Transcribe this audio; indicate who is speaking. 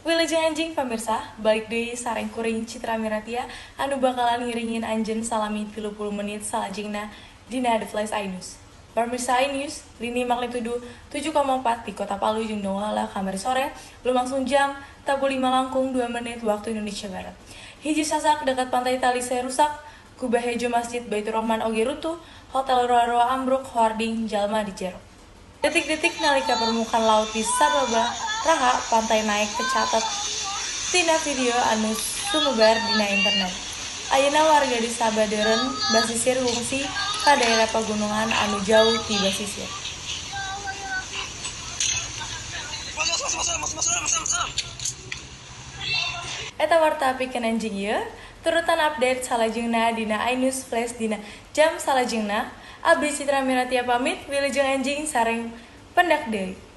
Speaker 1: Wilujeng anjing pamirsa, balik deui sareng kuring Citra Miratia anu bakalan ngiringin anjeun salami 30 menit salajengna dina The Flash iNews. Pamirsa iNews, lini magnitudo 7,4 di Kota Palu jeung Donggala kamari sore, lumangsung jam 35 langkung 2 menit waktu Indonesia Barat. Hiji sasak dekat pantai Talise rusak, kubahejo Masjid Baitur Rahman oge runtuh, hotel roa-roa ambruk, hoarding jalma di jero. Detik-detik nalika permukaan laut di Sababa, Raha, pantai naik kecatat tina video anu sumebar dina internet. Ayeuna warga di Sabaderen basisir ngungsi ka daerah pegunungan anu jauh ti basisir. Eta warta pikeun anjing ieu, turutan update salajengna dina iNews Flash dina jam salajengna. Abdi Citra Miratia pamit, wilujeng anjing sareng pendak deui.